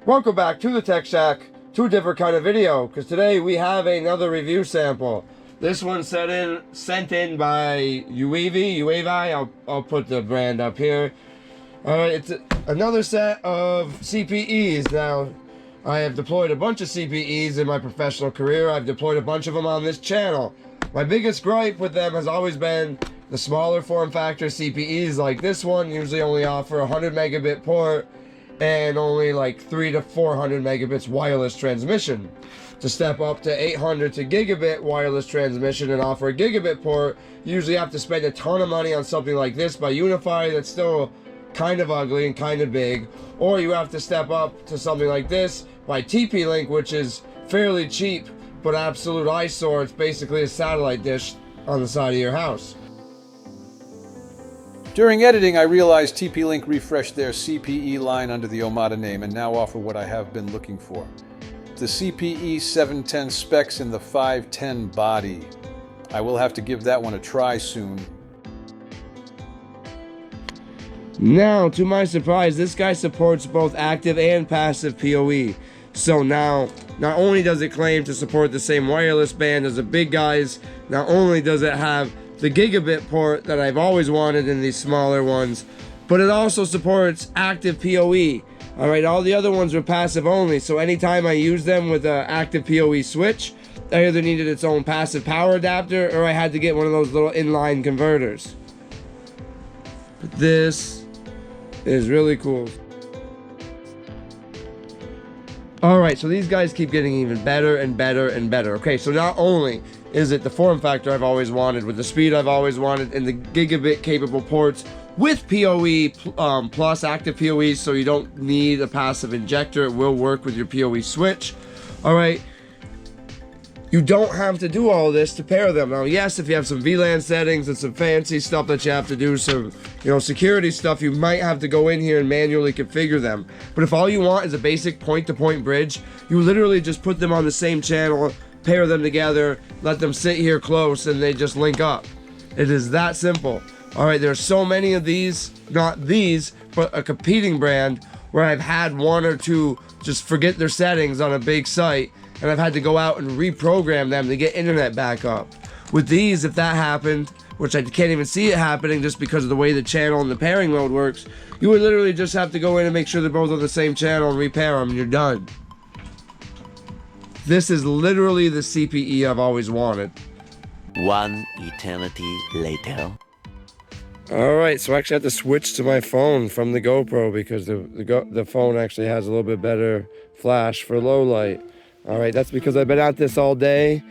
Welcome back to the Tech Shack, to a different kind of video, because today we have another review sample. This one sent in by UeeVii. I'll put the brand up here. Alright, it's another set of CPEs. Now, I have deployed a bunch of CPEs in my professional career. I've deployed a bunch of them on this channel. My biggest gripe with them has always been the smaller form factor CPEs like this one usually only offer a 100 megabit port and only like 300 to 400 megabits wireless transmission. To step up to 800 to gigabit wireless transmission and offer a gigabit port, you usually have to spend a ton of money on something like this by UeeVii that's still kind of ugly and kind of big, or you have to step up to something like this by TP-Link, which is fairly cheap but absolute eyesore. It's basically a satellite dish on the side of your house. During editing, I realized TP-Link refreshed their CPE line under the Omada name and now offer what I have been looking for. The CPE820 specs in the 510 body. I will have to give that one a try soon. Now, to my surprise, this guy supports both active and passive PoE. So now, not only does it claim to support the same wireless band as the big guys, not only does it have the gigabit port that I've always wanted in these smaller ones, but it also supports active PoE. Alright, all the other ones were passive only, so anytime I used them with an active PoE switch, I either needed its own passive power adapter or I had to get one of those little inline converters. But this is really cool. Alright, so these guys keep getting even better and better and better. Okay, so not only is it the form factor I've always wanted, with the speed I've always wanted, and the gigabit capable ports with PoE plus active PoE, so you don't need a passive injector. It will work with your PoE switch. Alright, you don't have to do all this to pair them. Now, yes, if you have some VLAN settings and some fancy stuff that you have to do, some security stuff, you might have to go in here and manually configure them. But if all you want is a basic point-to-point bridge, you literally just put them on the same channel, pair them together, let them sit here close, and they just link up. It is that simple. Alright, there's so many of these, not these, but a competing brand where I've had one or two just forget their settings on a big site, and I've had to go out and reprogram them to get internet back up. With these, if that happened, which I can't even see it happening just because of the way the channel and the pairing mode works, you would literally just have to go in and make sure they're both on the same channel and repair them, and you're done. This is literally the CPE I've always wanted. One eternity later. Alright, so I actually had to switch to my phone from the GoPro because the phone actually has a little bit better flash for low light. Alright, that's because I've been at this all day.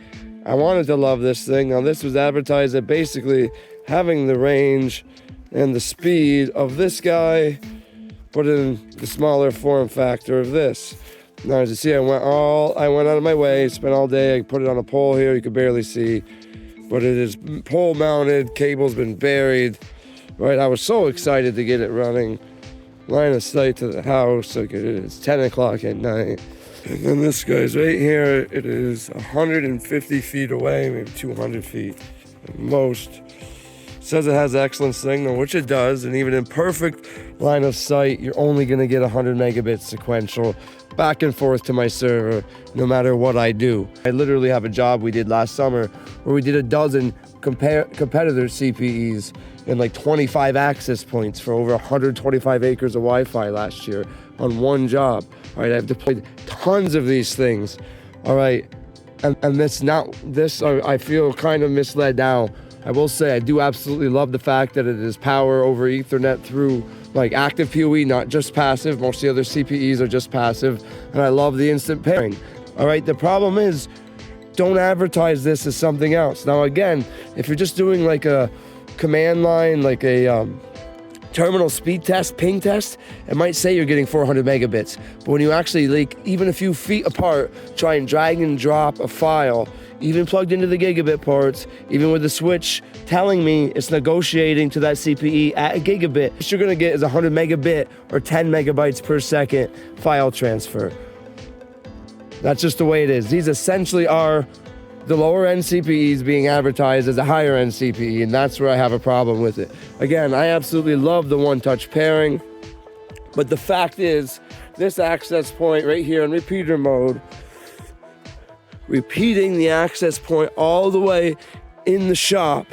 I wanted to love this thing. Now, this was advertised at basically having the range and the speed of this guy, but in the smaller form factor of this. Now, as you see, I went out of my way, spent all day. I put it on a pole here, you can barely see, but it is pole mounted, cable's been buried. Right, I was so excited to get it running. Line of sight to the house, like it's 10 o'clock at night. And then this guy's right here. It is 150 feet away, maybe 200 feet at most. It says it has excellent signal, which it does, and even in perfect line of sight, you're only gonna get 100 megabits sequential back and forth to my server, no matter what I do. I literally have a job we did last summer where we did a dozen competitor CPEs and like 25 access points for over 125 acres of Wi-Fi last year on one job. All right, I've deployed tons of these things. All right, and I feel kind of misled now. I will say I do absolutely love the fact that it is power over Ethernet through like active PoE, not just passive. Most of the other CPEs are just passive, and I love the instant pairing. All right, the problem is, don't advertise this as something else. Now again, if you're just doing like a command line, like a terminal speed test, ping test, it might say you're getting 400 megabits. But when you actually, like, even a few feet apart, try and drag and drop a file, even plugged into the gigabit ports, even with the switch telling me it's negotiating to that CPE at a gigabit, what you're gonna get is 100 megabit or 10 megabytes per second file transfer. That's just the way it is. These essentially are the lower end CPEs being advertised as a higher end CPE, and that's where I have a problem with it. Again, I absolutely love the one-touch pairing. But the fact is, this access point right here in repeater mode, repeating the access point all the way in the shop,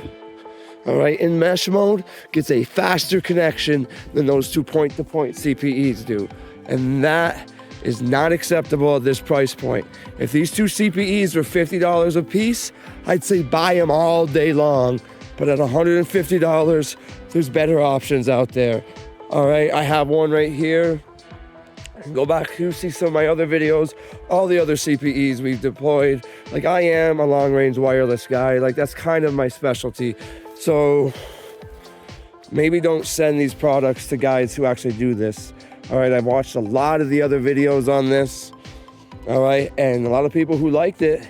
all right, in mesh mode, gets a faster connection than those two point-to-point CPEs do. And that is not acceptable at this price point. If these two CPEs were $50 a piece, I'd say buy them all day long. But at $150, there's better options out there. All right, I have one right here. Go back to see some of my other videos, all the other CPEs we've deployed. Like, I am a long-range wireless guy. Like, that's kind of my specialty. So maybe don't send these products to guys who actually do this. All right, I've watched a lot of the other videos on this. All right, and a lot of people who liked it,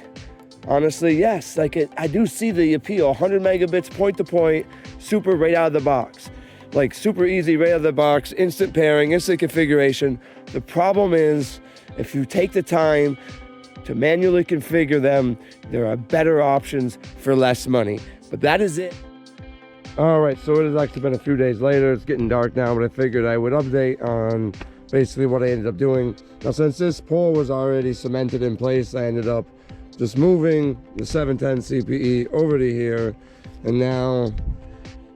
honestly, yes, like I do see the appeal. 100 megabits point to point, super right out of the box. Like, super easy right out of the box, instant pairing, instant configuration. The problem is, if you take the time to manually configure them, there are better options for less money. But that is it. All right, so it has actually been a few days later. It's getting dark now, but I figured I would update on basically what I ended up doing. Now, since this pole was already cemented in place, I ended up just moving the 710 CPE over to here, and now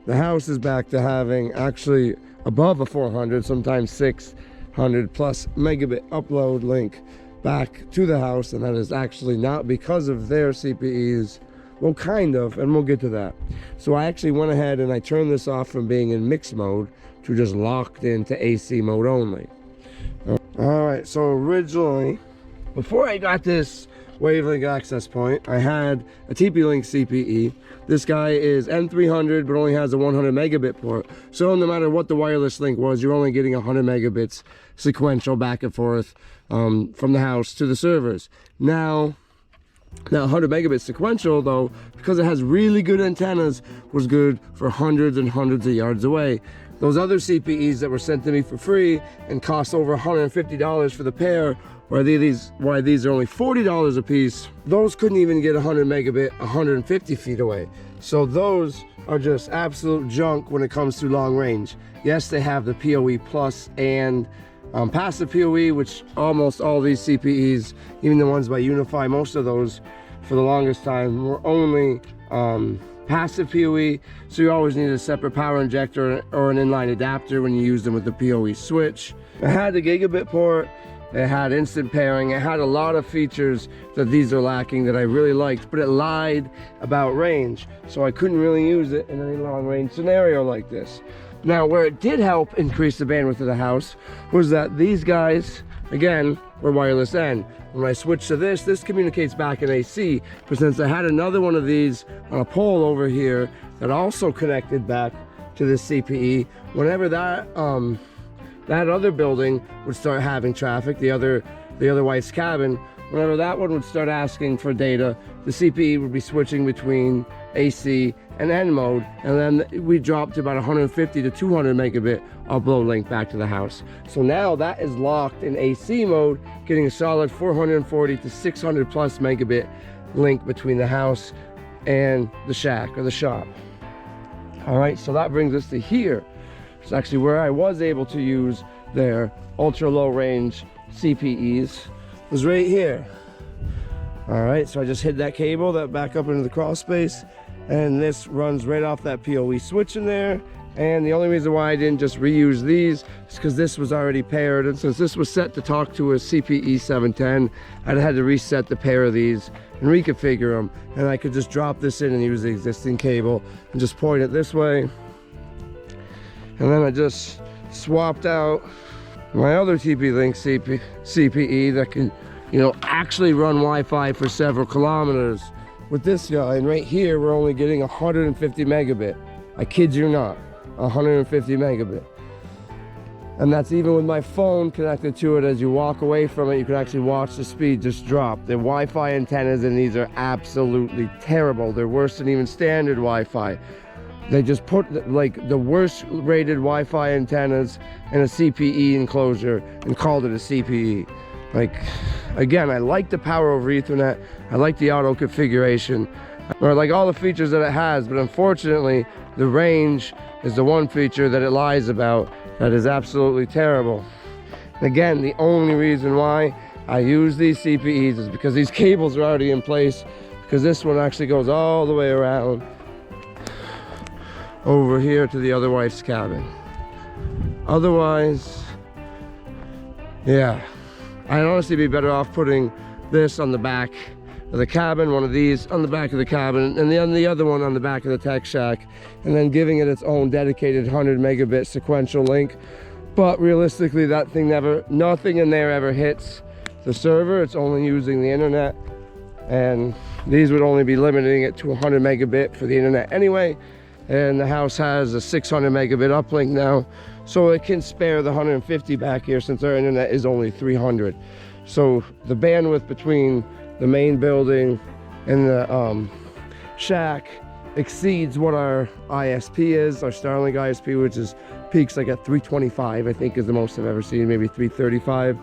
the house is back to having actually above a 400, sometimes 600 plus megabit upload link back to the house, and that is actually not because of their CPEs. Well, kind of, and we'll get to that. So I actually went ahead and I turned this off from being in mixed mode to just locked into AC mode only. All right, so originally, before I got this wavelength access point, I had a TP-Link CPE. This guy is N300, but only has a 100 megabit port. So no matter what the wireless link was, you're only getting 100 megabits sequential back and forth from the house to the servers. Now 100 megabits sequential, though, because it has really good antennas, was good for hundreds and hundreds of yards away. Those other CPEs that were sent to me for free and cost over $150 for the pair, why these are only $40 a piece, those couldn't even get 100 megabit 150 feet away. So those are just absolute junk when it comes to long range. Yes, they have the PoE Plus and passive PoE, which almost all these CPEs, even the ones by UeeVii, most of those for the longest time were only passive PoE, so you always need a separate power injector or an inline adapter when you use them with the PoE switch. It had the gigabit port, it had instant pairing, it had a lot of features that these are lacking that I really liked, but it lied about range, so I couldn't really use it in any long range scenario like this. Now, where it did help increase the bandwidth of the house was that these guys, again, were wireless N. When I switched to this communicates back in AC, but since I had another one of these on a pole over here that also connected back to this CPE, whenever that other building would start having traffic, the other wife's cabin, whenever that one would start asking for data, the CPE would be switching between AC and N mode, and then we dropped to about 150 to 200 megabit upload link back to the house. So now that is locked in AC mode, getting a solid 440 to 600 plus megabit link between the house and the shack or the shop. All right, so that brings us to here. It's actually where I was able to use their ultra low range CPEs, was right here. All right, so I just hid that cable that back up into the crawl space, and this runs right off that PoE switch in there. And the only reason why I didn't just reuse these is because this was already paired, and since this was set to talk to a CPE820, I'd had to reset the pair of these and reconfigure them, and I could just drop this in and use the existing cable and just point it this way. And then I just swapped out my other TP-Link CPE that can, actually run Wi-Fi for several kilometers with this guy. And right here, we're only getting 150 megabit. I kid you not, 150 megabit. And that's even with my phone connected to it. As you walk away from it, you can actually watch the speed just drop. The Wi-Fi antennas in these are absolutely terrible. They're worse than even standard Wi-Fi. They just put like the worst rated Wi-Fi antennas in a CPE enclosure and called it a CPE. Like, again, I like the power over Ethernet. I like the auto configuration. Or like all the features that it has, but unfortunately, the range is the one feature that it lies about. That is absolutely terrible. And again, the only reason why I use these CPEs is because these cables are already in place, because this one actually goes all the way around over here to the other wife's cabin. Otherwise, yeah, I'd honestly be better off putting this on the back of the cabin, one of these on the back of the cabin, and the other one on the back of the tech shack, and then giving it its own dedicated 100 megabit sequential link. But realistically, that thing nothing in there ever hits the server. It's only using the internet, and these would only be limiting it to 100 megabit for the internet anyway. And the house has a 600 megabit uplink now, so it can spare the 150 back here since our internet is only 300. So the bandwidth between the main building and the shack exceeds what our ISP is, our Starlink ISP, which is peaks like at 325, I think is the most I've ever seen, maybe 335.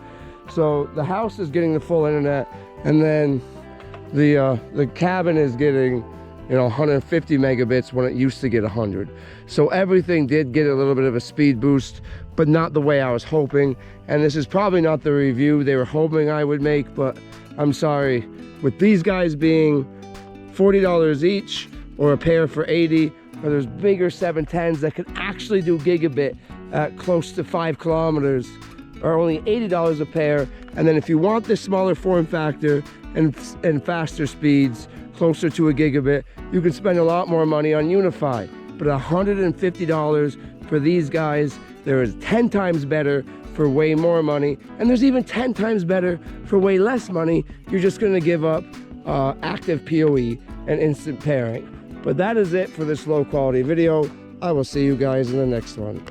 So the house is getting the full internet, and then the cabin is getting, you know, 150 megabits when it used to get 100. So everything did get a little bit of a speed boost, but not the way I was hoping. And this is probably not the review they were hoping I would make, but I'm sorry. With these guys being $40 each, or a pair for 80, or there's bigger 710s that can actually do gigabit at close to 5 kilometers, are only $80 a pair. And then if you want this smaller form factor and faster speeds, closer to a gigabit, you can spend a lot more money on UeeVii. But $150 for these guys, there is 10 times better for way more money, and there's even 10 times better for way less money. You're just gonna give up active PoE and instant pairing. But that is it for this low quality video. I will see you guys in the next one.